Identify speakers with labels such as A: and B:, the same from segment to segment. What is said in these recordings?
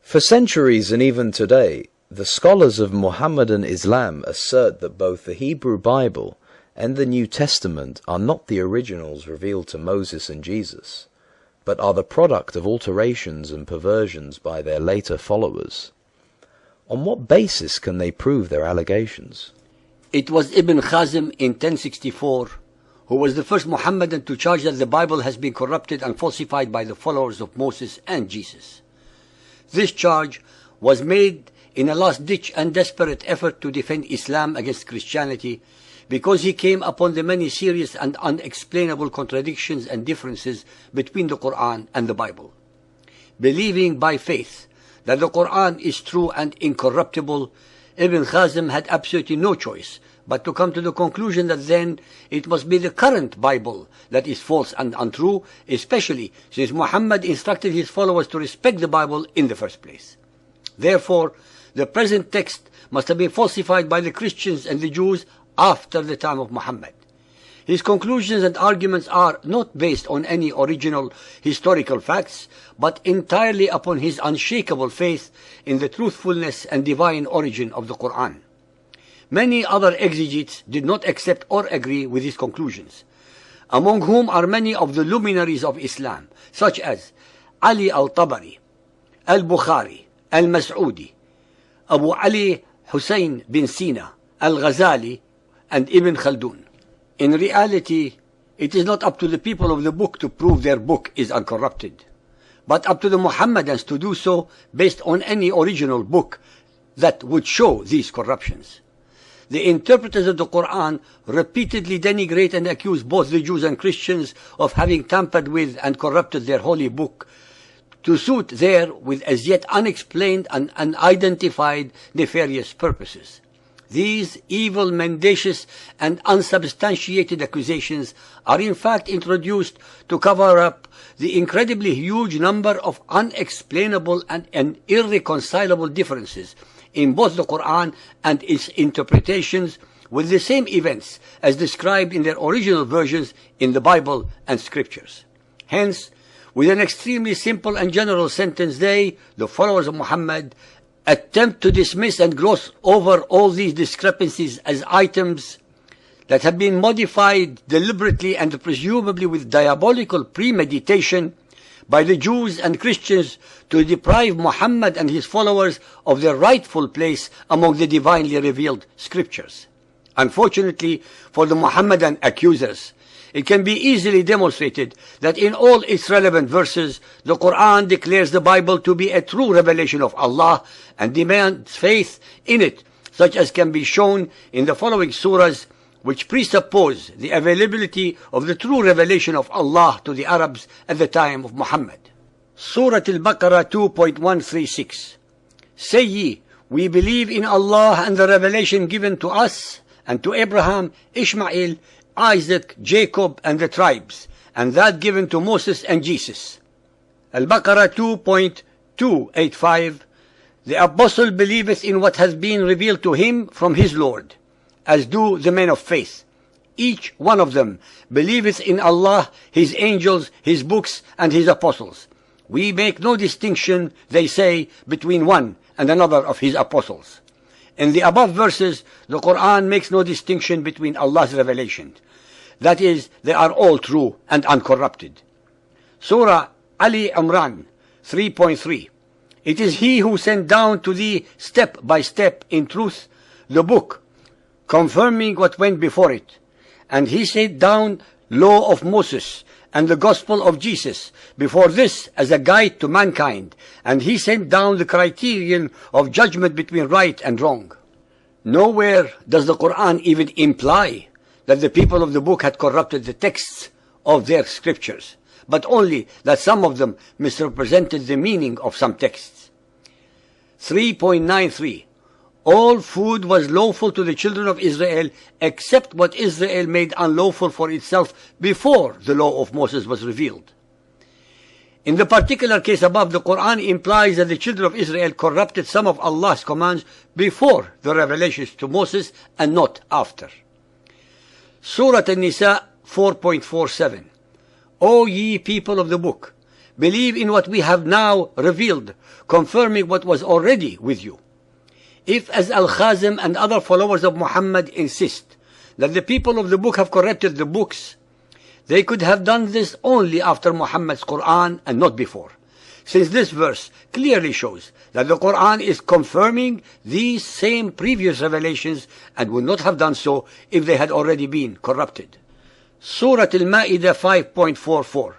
A: For centuries and even today, the scholars of Mohammedan Islam assert that both the Hebrew Bible and the New Testament are not the originals revealed to Moses and Jesus, but are the product of alterations and perversions by their later followers. On what basis can they prove their allegations?
B: It was Ibn Khazim in 1064 who was the first Mohammedan to charge that the Bible has been corrupted and falsified by the followers of Moses and Jesus. This charge was made in a last-ditch and desperate effort to defend Islam against Christianity, because he came upon the many serious and unexplainable contradictions and differences between the Quran and the Bible. Believing by faith that the Quran is true and incorruptible, Ibn Khazim had absolutely no choice but to come to the conclusion that then it must be the current Bible that is false and untrue, especially since Muhammad instructed his followers to respect the Bible in the first place. Therefore, the present text must have been falsified by the Christians and the Jews after the time of Muhammad. His conclusions and arguments are not based on any original historical facts, but entirely upon his unshakable faith in the truthfulness and divine origin of the Quran. Many other exegetes did not accept or agree with his conclusions, among whom are many of the luminaries of Islam, such as Ali al-Tabari, al-Bukhari, al-Mas'udi, Abu Ali Hussein bin Sina, al-Ghazali, and Ibn Khaldun. In reality, it is not up to the people of the book to prove their book is uncorrupted, but up to the Mohammedans to do so based on any original book that would show these corruptions. The interpreters of the Quran repeatedly denigrate and accuse both the Jews and Christians of having tampered with and corrupted their holy book to suit their, with as yet unexplained and unidentified, nefarious purposes. These evil, mendacious, and unsubstantiated accusations are in fact introduced to cover up the incredibly huge number of unexplainable and irreconcilable differences in both the Quran and its interpretations with the same events as described in their original versions in the Bible and Scriptures. Hence, with an extremely simple and general sentence, they, the followers of Muhammad, attempt to dismiss and gloss over all these discrepancies as items that have been modified deliberately and presumably with diabolical premeditation by the Jews and Christians to deprive Muhammad and his followers of their rightful place among the divinely revealed scriptures. Unfortunately for the Muhammadan accusers, it can be easily demonstrated that in all its relevant verses, the Quran declares the Bible to be a true revelation of Allah and demands faith in it, such as can be shown in the following surahs, which presuppose the availability of the true revelation of Allah to the Arabs at the time of Muhammad. Surah Al-Baqarah 2.136. Say ye, we believe in Allah and the revelation given to us and to Abraham, Ishmael, Isaac, Jacob, and the tribes, and that given to Moses and Jesus. Al-Baqarah 2.285. The apostle believeth in what has been revealed to him from his Lord, as do the men of faith. Each one of them believeth in Allah, his angels, his books, and his apostles. We make no distinction, they say, between one and another of his apostles. In the above verses, the Quran makes no distinction between Allah's revelation. That is, they are all true and uncorrupted. Surah Ali Imran 3.3. It is He who sent down to thee step by step in truth the book, confirming what went before it. And He sent down law of Moses and the gospel of Jesus before this as a guide to mankind. And He sent down the criterion of judgment between right and wrong. Nowhere does the Quran even imply that the people of the book had corrupted the texts of their scriptures, but only that some of them misrepresented the meaning of some texts. 3.93. All food was lawful to the children of Israel except what Israel made unlawful for itself before the law of Moses was revealed. In the particular case above, the Quran implies that the children of Israel corrupted some of Allah's commands before the revelations to Moses and not after. Surah An-Nisa 4.47. O ye people of the book, Believe in what we have now revealed, confirming what was already with you. If, as Al-Khazim and other followers of Muhammad insist that the people of the book have corrupted the books, they could have done this only after Muhammad's Quran and not before, since this verse clearly shows that the Quran is confirming these same previous revelations and would not have done so if they had already been corrupted. Surah Al-Ma'idah 5.44.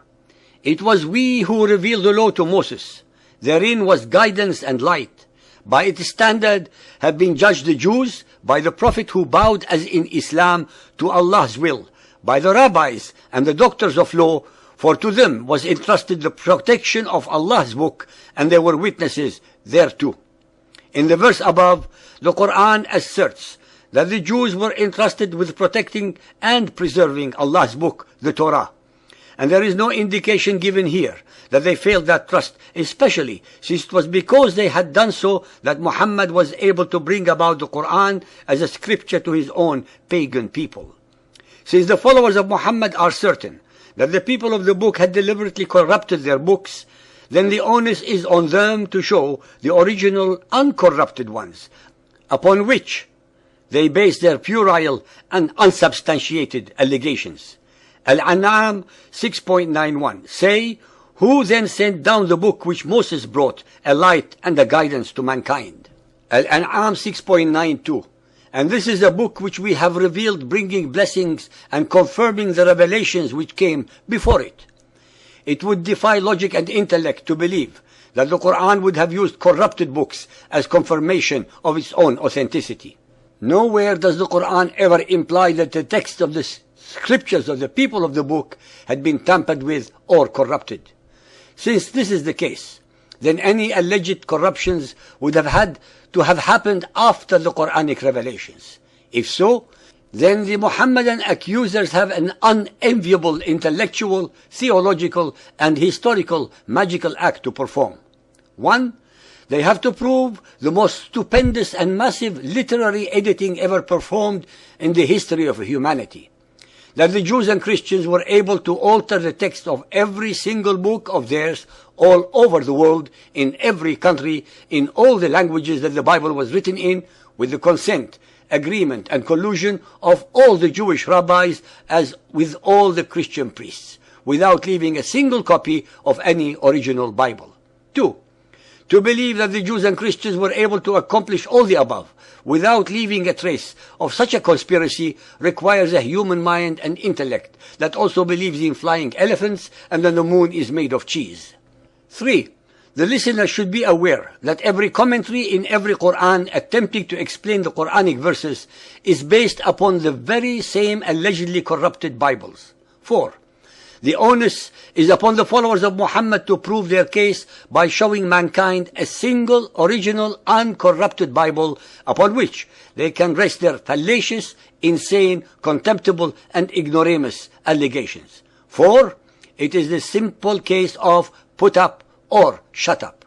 B: It was we who revealed the law to Moses. Therein was guidance and light. By its standard have been judged the Jews, by the Prophet who bowed as in Islam to Allah's will, by the rabbis and the doctors of law, for to them was entrusted the protection of Allah's book, and they were witnesses thereto. In the verse above, the Quran asserts that the Jews were entrusted with protecting and preserving Allah's book, the Torah. And there is no indication given here that they failed that trust, especially since it was because they had done so that Muhammad was able to bring about the Quran as a scripture to his own pagan people. Since the followers of Muhammad are certain that the people of the book had deliberately corrupted their books, then the onus is on them to show the original uncorrupted ones, upon which they base their puerile and unsubstantiated allegations. Al-An'am 6.91. Say, who then sent down the book which Moses brought, a light and a guidance to mankind? Al-An'am 6.92. And this is a book which we have revealed, bringing blessings and confirming the revelations which came before it. It would defy logic and intellect to believe that the Quran would have used corrupted books as confirmation of its own authenticity. Nowhere does the Quran ever imply that the text of the scriptures of the people of the book had been tampered with or corrupted. Since this is the case, then any alleged corruptions would have had to have happened after the Quranic revelations. If so, then the Muhammadan accusers have an unenviable intellectual, theological, and historical magical act to perform. 1. They have to prove the most stupendous and massive literary editing ever performed in the history of humanity. That the Jews and Christians were able to alter the text of every single book of theirs all over the world, in every country, in all the languages that the Bible was written in, with the consent, agreement, and collusion of all the Jewish rabbis as with all the Christian priests, without leaving a single copy of any original Bible. 2. To believe that the Jews and Christians were able to accomplish all the above without leaving a trace of such a conspiracy requires a human mind and intellect that also believes in flying elephants and that the moon is made of cheese. 3. The listener should be aware that every commentary in every Quran attempting to explain the Quranic verses is based upon the very same allegedly corrupted Bibles. 4. The onus is upon the followers of Muhammad to prove their case by showing mankind a single, original, uncorrupted Bible upon which they can rest their fallacious, insane, contemptible, and ignoramus allegations. 4. It is the simple case of put up or shut up.